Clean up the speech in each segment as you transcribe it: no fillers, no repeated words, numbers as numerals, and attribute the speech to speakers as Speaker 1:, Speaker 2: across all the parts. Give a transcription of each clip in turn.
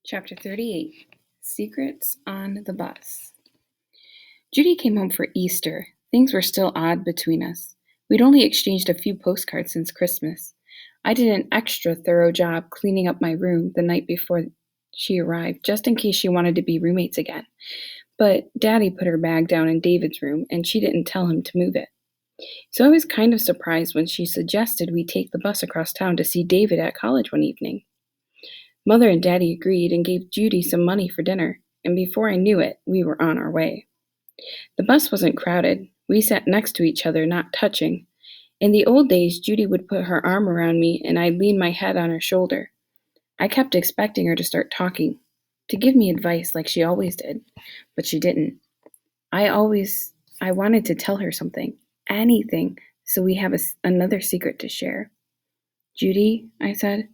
Speaker 1: Chapter 38 Secrets on the Bus. Judy came home for Easter. Things were still odd between us. We'd only exchanged a few postcards since Christmas. I did an extra thorough job cleaning up my room the night before she arrived, just in case she wanted to be roommates again. But Daddy put her bag down in David's room, and she didn't tell him to move it. So I was kind of surprised when she suggested we take the bus across town to see David at college one evening. Mother and Daddy agreed and gave Judy some money for dinner, and before I knew it, we were on our way. The bus wasn't crowded. We sat next to each other, not touching. In the old days, Judy would put her arm around me, and I'd lean my head on her shoulder. I kept expecting her to start talking, to give me advice like she always did, but she didn't. I wanted to tell her something, anything, so we have another secret to share. Judy, I said.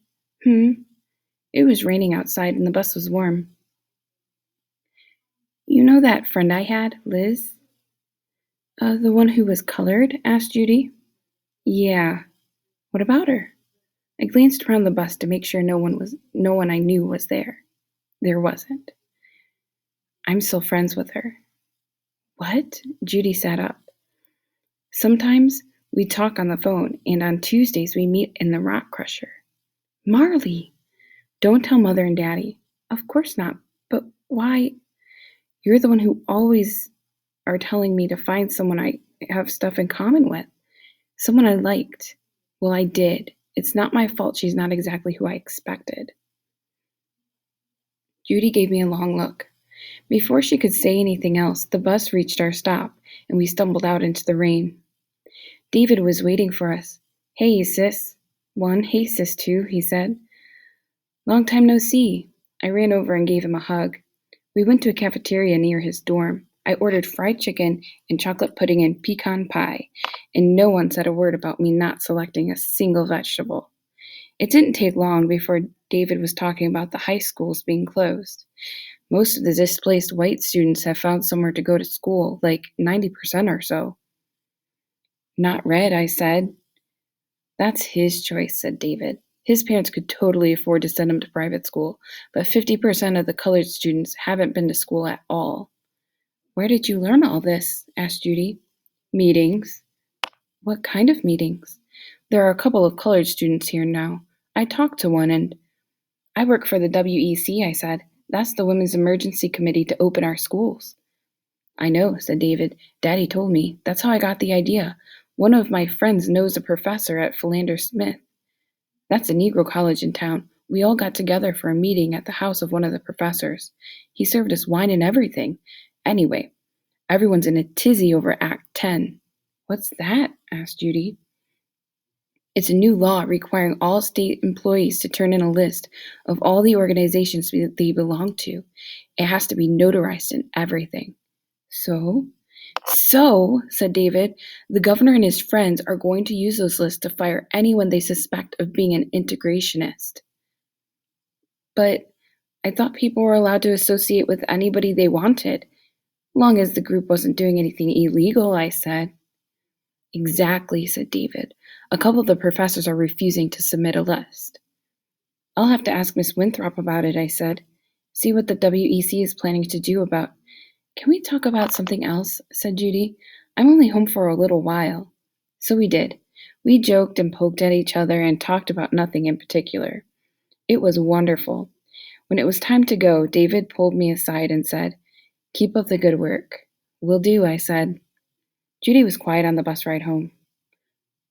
Speaker 1: It was raining outside and the bus was warm. You know that friend I had, Liz? The one who was colored? Asked Judy. Yeah. What about her? I glanced around the bus to make sure no one I knew was there. There wasn't. I'm still friends with her. What? Judy sat up. Sometimes we talk on the phone, and on Tuesdays we meet in the Rock Crusher. Marley! Don't tell Mother and Daddy. Of course not. But why? You're the one who always are telling me to find someone I have stuff in common with. Someone I liked. Well, I did. It's not my fault she's not exactly who I expected. Judy gave me a long look. Before she could say anything else, the bus reached our stop, and we stumbled out into the rain. David was waiting for us. Hey, sis. 1, hey, sis 2, he said. Long time no see. I ran over and gave him a hug. We went to a cafeteria near his dorm. I ordered fried chicken and chocolate pudding and pecan pie, and no one said a word about me not selecting a single vegetable. It didn't take long before David was talking about the high schools being closed. Most of the displaced white students have found somewhere to go to school, like 90% or so. Not red, I said. That's his choice, said David. His parents could totally afford to send him to private school, but 50% of the colored students haven't been to school at all. Where did you learn all this? Asked Judy. Meetings. What kind of meetings? There are a couple of colored students here now. I talked to one and I work for the WEC, I said. That's the Women's Emergency Committee to open our schools. I know, said David. Daddy told me. That's how I got the idea. One of my friends knows a professor at Philander Smith. That's a Negro college in town. We all got together for a meeting at the house of one of the professors. He served us wine and everything. Anyway, everyone's in a tizzy over Act 10. What's that? Asked Judy. It's a new law requiring all state employees to turn in a list of all the organizations they belong to. It has to be notarized and everything. So, said David, the governor and his friends are going to use those lists to fire anyone they suspect of being an integrationist. But I thought people were allowed to associate with anybody they wanted, long as the group wasn't doing anything illegal, I said. Exactly, said David. A couple of the professors are refusing to submit a list. I'll have to ask Miss Winthrop about it, I said. See what the WEC is planning to do about. Can we talk about something else? Said Judy. I'm only home for a little while. So we did. We joked and poked at each other and talked about nothing in particular. It was wonderful. When it was time to go, David pulled me aside and said, Keep up the good work. Will do, I said. Judy was quiet on the bus ride home.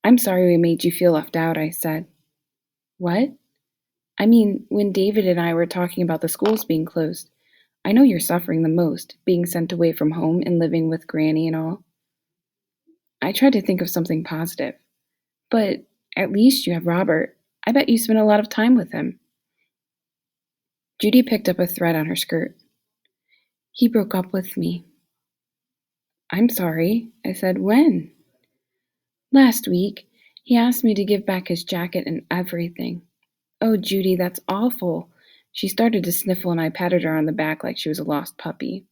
Speaker 1: I'm sorry we made you feel left out, I said. What? I mean, when David and I were talking about the schools being closed, I know you're suffering the most, being sent away from home and living with Granny and all. I tried to think of something positive. But at least you have Robert. I bet you spend a lot of time with him. Judy picked up a thread on her skirt. He broke up with me. I'm sorry, I said. When? Last week. He asked me to give back his jacket and everything. Oh, Judy, that's awful. She started to sniffle and I patted her on the back like she was a lost puppy.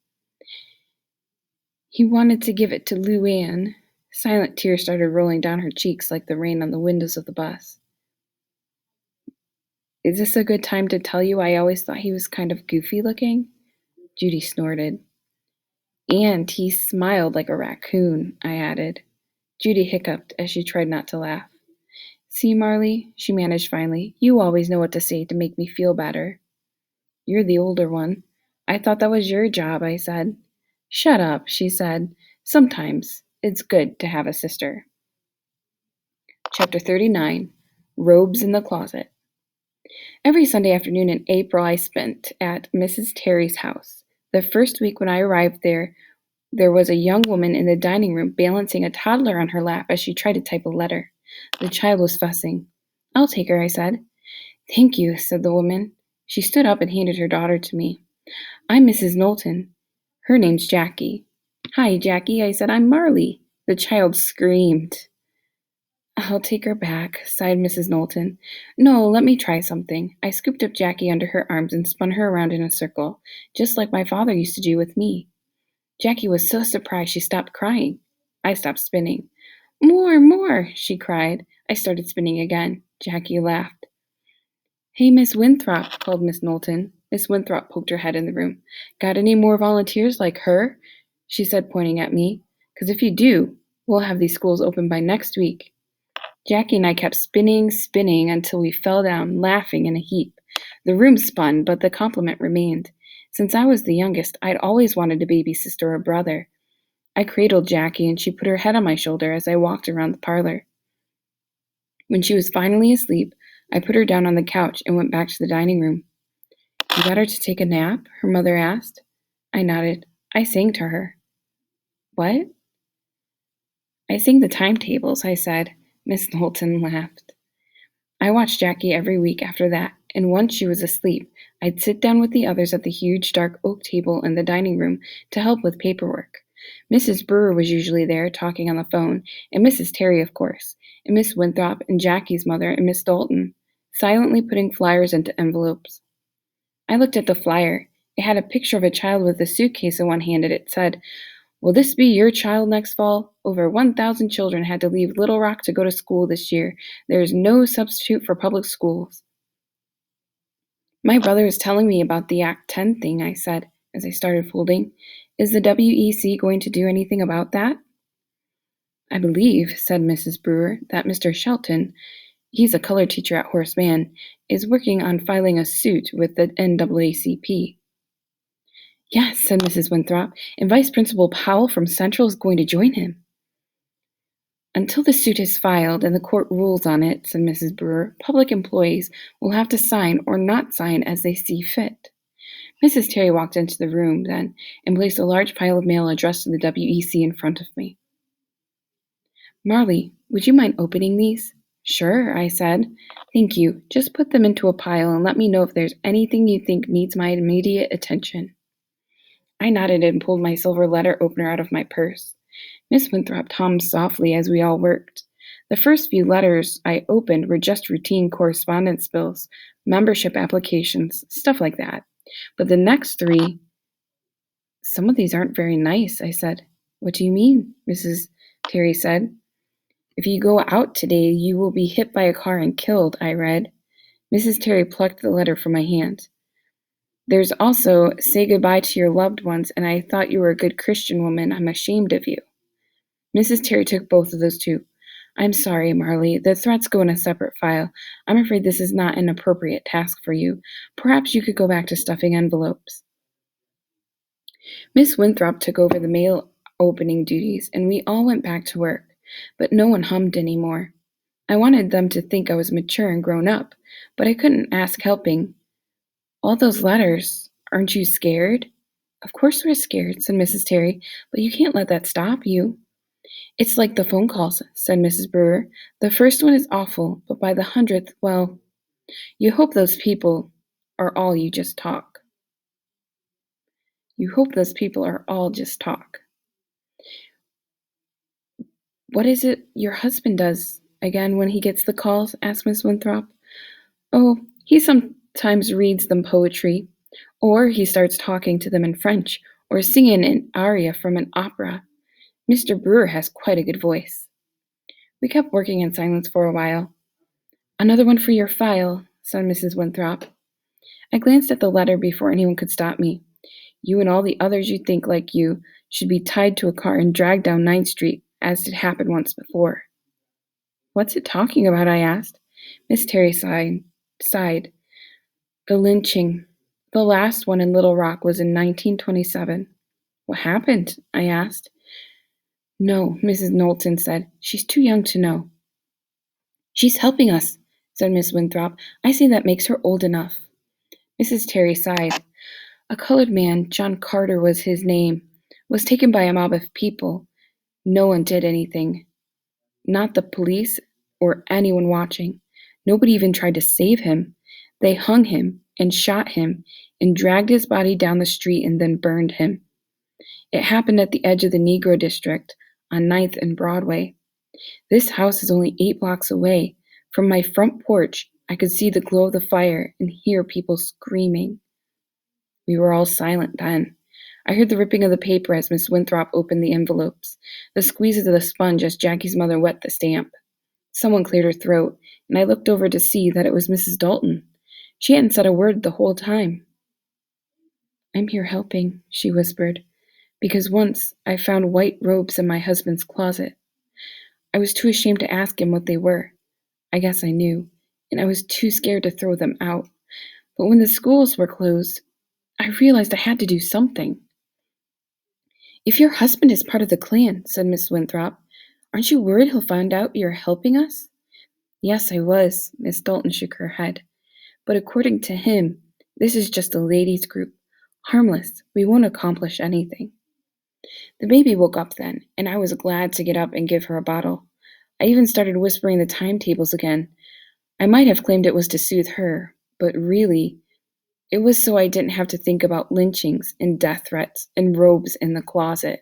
Speaker 1: He wanted to give it to Lou Ann. Silent tears started rolling down her cheeks like the rain on the windows of the bus. Is this a good time to tell you I always thought he was kind of goofy looking? Judy snorted. And he smiled like a raccoon, I added. Judy hiccuped as she tried not to laugh. See, Marley, she managed finally, you always know what to say to make me feel better. You're the older one. I thought that was your job, I said. Shut up, she said. Sometimes it's good to have a sister. Chapter 39, Robes in the Closet. Every Sunday afternoon in April I spent at Mrs. Terry's house. The first week when I arrived there was a young woman in the dining room balancing a toddler on her lap as she tried to type a letter. The child was fussing. I'll take her, I said. Thank you, said the woman. She stood up and handed her daughter to me. I'm Mrs. Knowlton. Her name's Jackie. Hi, Jackie, I said. I'm Marley. The child screamed. I'll take her back, sighed Mrs. Knowlton. No, let me try something. I scooped up Jackie under her arms and spun her around in a circle, just like my father used to do with me. Jackie was so surprised she stopped crying. I stopped spinning. More, more, she cried. I started spinning again. Jackie laughed. Hey, Miss Winthrop, called Miss Knowlton. Miss Winthrop poked her head in the room. Got any more volunteers like her? She said, pointing at me. 'Cause if you do, we'll have these schools open by next week. Jackie and I kept spinning, spinning until we fell down, laughing in a heap. The room spun, but the compliment remained. Since I was the youngest, I'd always wanted a baby sister or brother. I cradled Jackie, and she put her head on my shoulder as I walked around the parlor. When she was finally asleep, I put her down on the couch and went back to the dining room. You got her to take a nap? Her mother asked. I nodded. I sang to her. What? I sang the timetables, I said. Miss Knowlton laughed. I watched Jackie every week after that, and once she was asleep, I'd sit down with the others at the huge dark oak table in the dining room to help with paperwork. Mrs. Brewer was usually there, talking on the phone, and Mrs. Terry, of course, and Miss Winthrop and Jackie's mother and Miss Dalton, silently putting flyers into envelopes. I looked at the flyer. It had a picture of a child with a suitcase in one hand, and it said, Will this be your child next fall? Over 1,000 children had to leave Little Rock to go to school this year. There is no substitute for public schools. My brother is telling me about the Act 10 thing, I said, as I started folding. Is the WEC going to do anything about that? I believe, said Mrs. Brewer, that Mr. Shelton, he's a color teacher at Horace Mann, is working on filing a suit with the NAACP. Yes, said Mrs. Winthrop, and Vice Principal Powell from Central is going to join him. Until the suit is filed and the court rules on it, said Mrs. Brewer, public employees will have to sign or not sign as they see fit. Mrs. Terry walked into the room then and placed a large pile of mail addressed to the WEC in front of me. Marley, would you mind opening these? Sure, I said. Thank you. Just put them into a pile and let me know if there's anything you think needs my immediate attention. I nodded and pulled my silver letter opener out of my purse. Miss Winthrop hummed softly as we all worked. The first few letters I opened were just routine correspondence bills, membership applications, stuff like that. But the next three, some of these aren't very nice, I said. What do you mean? Mrs. Terry said. If you go out today, you will be hit by a car and killed, I read. Mrs. Terry plucked the letter from my hand. There's also, say goodbye to your loved ones, and I thought you were a good Christian woman. I'm ashamed of you. Mrs. Terry took both of those too. I'm sorry, Marley. The threats go in a separate file. I'm afraid this is not an appropriate task for you. Perhaps you could go back to stuffing envelopes. Miss Winthrop took over the mail opening duties, and we all went back to work, but no one hummed anymore. I wanted them to think I was mature and grown up, but I couldn't ask helping. All those letters, aren't you scared? Of course we're scared, said Mrs. Terry, but you can't let that stop you. It's like the phone calls, said Mrs. Brewer. The first one is awful, but by the 100th, well, you hope those people are all you just talk. You hope those people are all just talk. What is it your husband does again when he gets the calls? Asked Miss Winthrop. Oh, he sometimes reads them poetry, or he starts talking to them in French, or singing an aria from an opera. Mr. Brewer has quite a good voice. We kept working in silence for a while. Another one for your file, said Mrs. Winthrop. I glanced at the letter before anyone could stop me. You and all the others you think like you should be tied to a car and dragged down Ninth Street, as it happened once before. What's it talking about? I asked. Miss Terry sighed. The lynching. The last one in Little Rock was in 1927. What happened? I asked. No, Mrs. Knowlton said. She's too young to know. She's helping us, said Miss Winthrop. I say that makes her old enough. Mrs. Terry sighed. A colored man, John Carter was his name, was taken by a mob of people. No one did anything. Not the police or anyone watching. Nobody even tried to save him. They hung him and shot him and dragged his body down the street and then burned him. It happened at the edge of the Negro District on Ninth and Broadway. This house is only 8 blocks away. From my front porch, I could see the glow of the fire and hear people screaming. We were all silent then. I heard the ripping of the paper as Miss Winthrop opened the envelopes, the squeeze of the sponge as Jackie's mother wet the stamp. Someone cleared her throat, and I looked over to see that it was Mrs. Dalton. She hadn't said a word the whole time. I'm here helping, she whispered, because once I found white robes in my husband's closet. I was too ashamed to ask him what they were. I guess I knew, and I was too scared to throw them out. But when the schools were closed, I realized I had to do something. If your husband is part of the Klan, said Miss Winthrop, aren't you worried he'll find out you're helping us? Yes, I was, Miss Dalton shook her head. But according to him, this is just a ladies' group. Harmless. We won't accomplish anything. The baby woke up then, and I was glad to get up and give her a bottle. I even started whispering the timetables again. I might have claimed it was to soothe her, but really, it was so I didn't have to think about lynchings and death threats and robes in the closet.